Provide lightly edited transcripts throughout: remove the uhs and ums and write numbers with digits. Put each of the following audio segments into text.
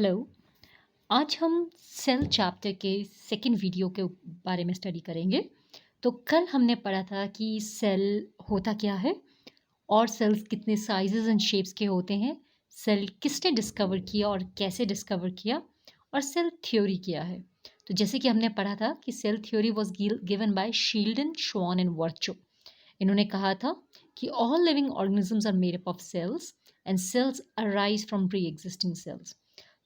Hello. आज हम cell chapter के सेकंड वीडियो के बारे में स्टडी करेंगे। तो कल हमने पढ़ा था कि सेल होता क्या है और सेल्स कितने साइजेस एंड शेप्स के होते हैं, सेल किसने डिस्कवर किया और कैसे डिस्कवर किया, और सेल थ्योरी क्या है। तो जैसे कि हमने पढ़ा था कि cell theory was given by Schleiden, Schwann and Virchow. इन्होंने कहा था कि all living organisms are made up of cells and cells arise from pre existing cells.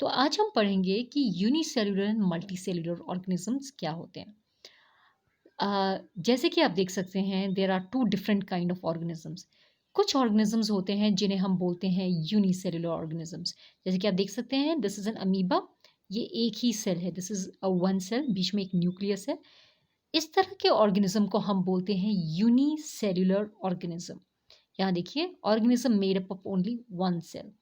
तो आज हम पढ़ेंगे कि यूनिसेलुलर एंड मल्टीसेलुलर ऑर्गेनिजम्स क्या होते हैं। जैसे कि आप देख सकते हैं, there are two different kind of organisms. कुछ ऑर्गेनिजम्स होते हैं जिन्हें हम बोलते हैं यूनिसेलुलर ऑर्गेनिजम्स। जैसे कि आप देख सकते हैं, दिस इज एन अमीबा। ये एक ही सेल है, this is a one cell, बीच में एक न्यूक्लियस है। इस तरह के ऑर्गेनिज्म को हम बोलते हैं यूनिसेल्युलर ऑर्गेनिज्म। यहाँ देखिए, organism made up of only one cell.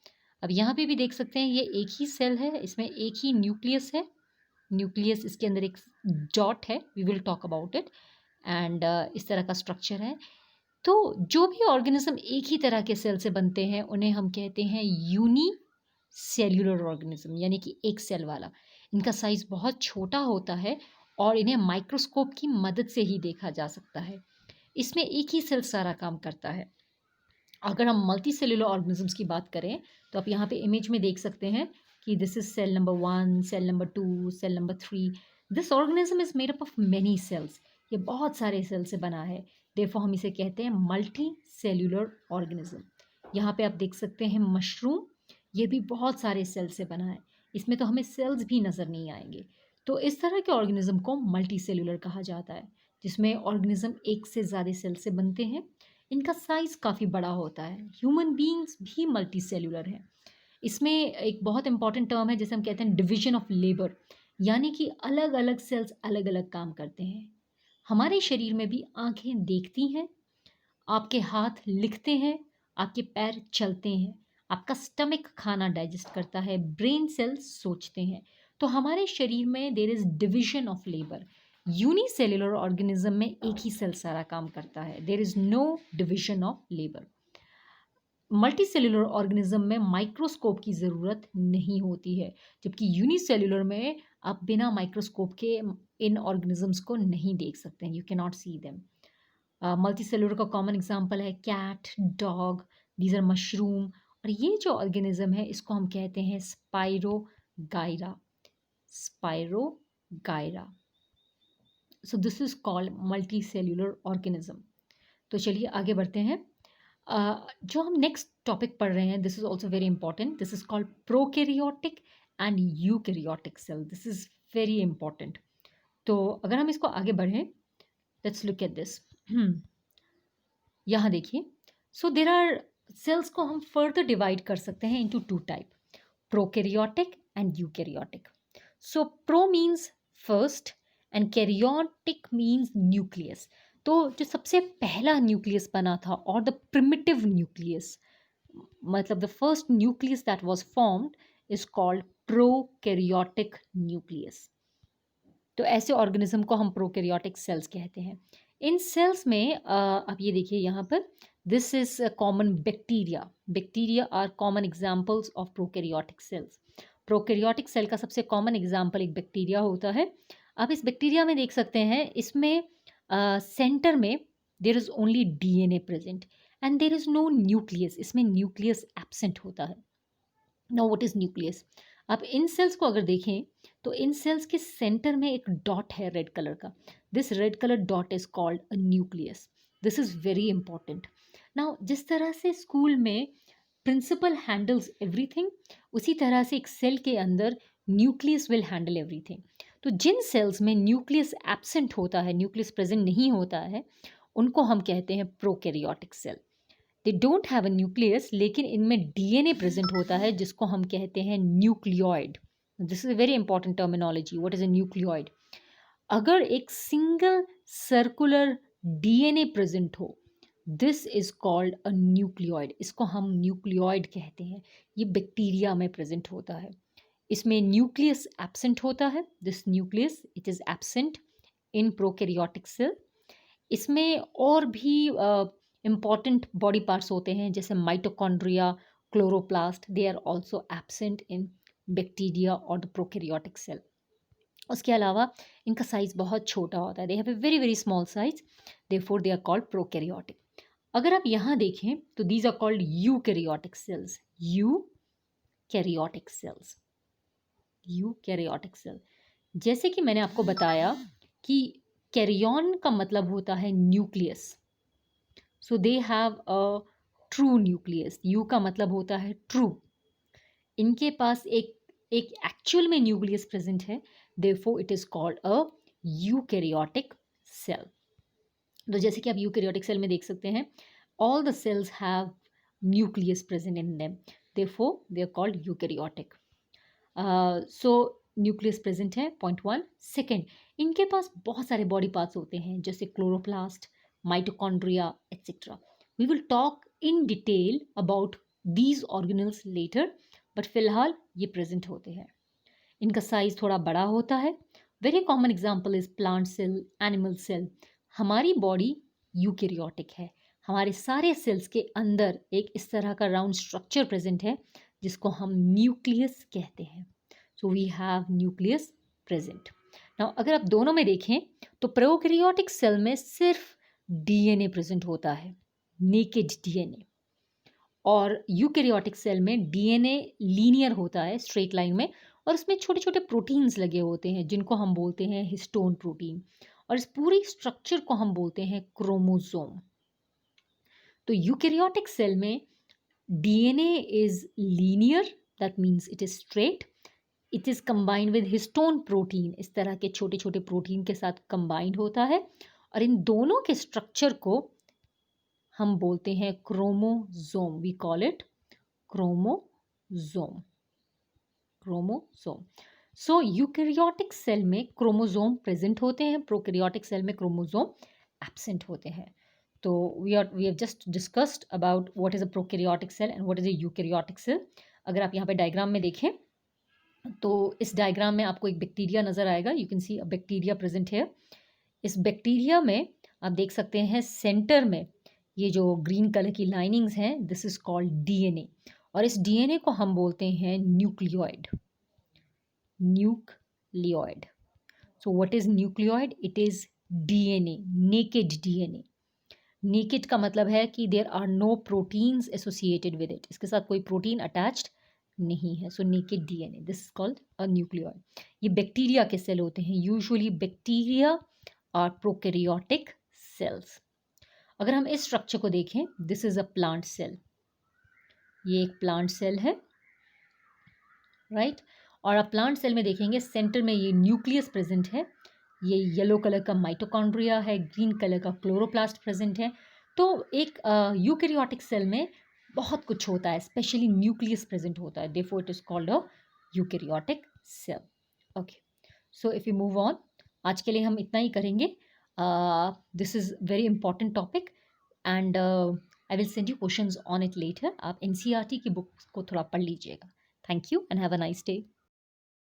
अब यहाँ पे भी देख सकते हैं, ये एक ही सेल है, इसमें एक ही न्यूक्लियस है। न्यूक्लियस, इसके अंदर एक डॉट है, we will talk about it. And इस तरह का स्ट्रक्चर है। तो जो भी ऑर्गेनिज्म एक ही तरह के सेल से बनते हैं उन्हें हम कहते हैं यूनी सेल्यूलर ऑर्गेनिज्म, यानी कि एक सेल वाला। इनका साइज बहुत छोटा होता है और इन्हें माइक्रोस्कोप की मदद से ही देखा जा सकता है। इसमें एक ही सेल सारा काम करता है। अगर हम मल्टी सेल्यूलर ऑर्गेनिजम्स की बात करें तो आप यहाँ पे इमेज में देख सकते हैं कि this is cell number 1, cell number 2, cell number 3। This organism is made up of many cells. ये बहुत सारे सेल से बना है, देयरफॉर हम इसे कहते हैं मल्टी सेल्यूलर ऑर्गेनिज्म। यहाँ पे आप देख सकते हैं मशरूम, ये भी बहुत सारे सेल से बना है। इसमें तो हमें सेल्स भी नज़र नहीं आएंगे। तो इस तरह के ऑर्गेनिज्म को मल्टी सेल्यूलर कहा जाता है, जिसमें ऑर्गेनिज्म एक से ज़्यादा सेल से बनते हैं। इनका साइज़ काफ़ी बड़ा होता है। ह्यूमन बीइंग्स भी मल्टी सेल्यूलर हैं। इसमें एक बहुत इंपॉर्टेंट टर्म है जिसे हम कहते हैं डिवीजन ऑफ लेबर, यानी कि अलग अलग सेल्स अलग अलग काम करते हैं। हमारे शरीर में भी आंखें देखती हैं, आपके हाथ लिखते हैं, आपके पैर चलते हैं, आपका स्टमक खाना डाइजेस्ट करता है, ब्रेन सेल्स सोचते हैं। तो हमारे शरीर में there is division of labour. Unicellular organism में एक ही सेल सारा काम करता है, there is no division of labour. Multi cellular organism में माइक्रोस्कोप की ज़रूरत नहीं होती है, जबकि यूनिसेल्युलर में आप बिना माइक्रोस्कोप के इन ऑर्गेनिजम्स को नहीं देख सकते हैं, you can not see them. Multi cellular का कॉमन एग्जांपल है cat, dog, these are mushroom. और ये जो ऑर्गेनिज्म है इसको हम कहते हैं spirogyra. Spirogyra. So this is called multi cellular organism. तो चलिए आगे बढ़ते हैं। जो हम नेक्स्ट टॉपिक पढ़ रहे हैं, this is also very important. This is called prokaryotic and eukaryotic cell. This is very important. तो अगर हम इसको आगे बढ़ें, लेट्स लुक एट दिस। यहाँ देखिए, सो देर आर सेल्स को हम फर्दर डिवाइड कर सकते हैं into two type, prokaryotic and eukaryotic. So pro means first and karyotic means nucleus. तो जो सबसे पहला न्यूक्लियस बना था, और द प्रिमिटिव न्यूक्लियस, मतलब the first nucleus that was formed is called prokaryotic nucleus. तो ऐसे ऑर्गेनिज्म को हम प्रोकैरियोटिक सेल्स कहते हैं। इन सेल्स में अब ये देखिए यहाँ पर, this is common bacteria. Bacteria are common examples of prokaryotic cells. Prokaryotic cell का सबसे कॉमन एग्जाम्पल एक बैक्टीरिया होता है। आप इस बैक्टीरिया में देख सकते हैं, इसमें सेंटर में there is only DNA present and there is no nucleus. इसमें न्यूक्लियस एब्सेंट होता है। Now what is nucleus? आप इन सेल्स को अगर देखें तो इन सेल्स के सेंटर में एक डॉट है रेड कलर का। This red colour dot is called a nucleus. This is very important. Now जिस तरह से स्कूल में प्रिंसिपल हैंडल्स एवरीथिंग, उसी तरह से एक सेल के अंदर न्यूक्लियस विल हैंडल एवरीथिंग। तो जिन सेल्स में न्यूक्लियस एब्सेंट होता है, न्यूक्लियस प्रेजेंट नहीं होता है, उनको हम कहते हैं prokaryotic cell. They don't have a nucleus, लेकिन इनमें डीएनए प्रेजेंट होता है जिसको हम कहते हैं nucleoid. This is a very important terminology, what is a nucleoid? अगर एक सिंगल सर्कुलर डीएनए प्रेजेंट हो, this is called a nucleoid. इसको हम न्यूक्लियोइड कहते हैं। ये बैक्टीरिया में प्रेजेंट होता है। इसमें न्यूक्लियस एब्सेंट होता है। This nucleus it is absent in prokaryotic cell. इसमें और भी इम्पॉर्टेंट बॉडी पार्ट्स होते हैं, जैसे mitochondria, chloroplast, they are also absent in bacteria और द प्रोकैरियोटिक सेल। उसके अलावा इनका साइज बहुत छोटा होता है, they have a very very small size, therefore they are called prokaryotic. अगर आप यहाँ देखें तो these are called eukaryotic cells, eukaryotic cells, eukaryotic cell. जैसे कि मैंने आपको बताया कि कैरियन का मतलब होता है nucleus, so they have a true nucleus, you का मतलब होता है ट्रू, इनके पास एक एक एक्चुअल में न्यूक्लियस प्रेजेंट है, therefore it is called a eukaryotic cell. तो जैसे कि आप यूकैरियोटिक सेल में देख सकते हैं, all the cells have nucleus present in them, therefore they are called eukaryotic. So nucleus present है, पॉइंट वन। सेकेंड, इनके पास बहुत सारे बॉडी पार्ट्स होते हैं जैसे chloroplast, mitochondria etcetera. We will talk in detail about these organelles later, but फिलहाल ये प्रेजेंट होते हैं। इनका साइज थोड़ा बड़ा होता है। Very common example is plant cell, animal cell. हमारी बॉडी यूकैरियोटिक है, हमारे सारे सेल्स के अंदर एक इस तरह का राउंड स्ट्रक्चर प्रेजेंट है जिसको हम न्यूक्लियस कहते हैं। So we have nucleus present. Now अगर आप दोनों में देखें तो प्रोकैरियोटिक सेल में सिर्फ डीएनए प्रेजेंट होता है, नेकेड डीएनए, और यूकैरियोटिक सेल में डीएनए लीनियर होता है, स्ट्रेट लाइन में, और उसमें छोटे छोटे प्रोटीन्स लगे होते हैं जिनको हम बोलते हैं हिस्टोन प्रोटीन, और इस पूरी स्ट्रक्चर को हम बोलते हैं क्रोमोसोम। तो यूकैरियोटिक सेल में DNA is linear, that means it is straight, it is combined with histone protein, इस तरह के छोटे छोटे प्रोटीन के साथ कंबाइंड होता है, और इन दोनों के स्ट्रक्चर को हम बोलते हैं chromosome, we call it chromosome, chromosome. So eukaryotic cell में क्रोमोसोम प्रेजेंट होते हैं, प्रोकैरियोटिक सेल में क्रोमोसोम एब्सेंट होते हैं। तो we have just discussed about what is a prokaryotic cell and what is a eukaryotic cell. अगर आप यहाँ पे डायग्राम में देखें तो इस डायग्राम में आपको एक बैक्टीरिया नजर आएगा, you can see a bacteria present है। इस बैक्टीरिया में आप देख सकते हैं सेंटर में ये जो ग्रीन कलर की लाइनिंग्स हैं, दिस इज कॉल्ड डीएनए, और इस डीएनए को हम बोलते हैं nucleoid, nucleoid. So what is nucleoid? It is DNA, naked DNA. Naked का मतलब है कि there are no proteins associated with it, इसके साथ कोई प्रोटीन अटैच्ड नहीं है, so naked DNA, this is called a nucleoid. ये बैक्टीरिया के सेल होते हैं, usually bacteria are prokaryotic cells. अगर हम इस स्ट्रक्चर को देखें, this is a plant cell, ये एक प्लांट सेल है, राइट। और आप प्लांट सेल में देखेंगे सेंटर में ये न्यूक्लियस प्रेजेंट है, ये येलो कलर का माइटोकॉन्ड्रिया है, ग्रीन कलर का क्लोरोप्लास्ट प्रेजेंट है। तो एक यूकैरियोटिक सेल में बहुत कुछ होता है, स्पेशली न्यूक्लियस प्रेजेंट होता है, therefore it is called a eukaryotic cell. Okay, so if you move on, आज के लिए हम इतना ही करेंगे। This is very important topic and I will send you questions on it later. आप एनसीईआरटी की बुक को थोड़ा पढ़ लीजिएगा। Thank you and have a nice day.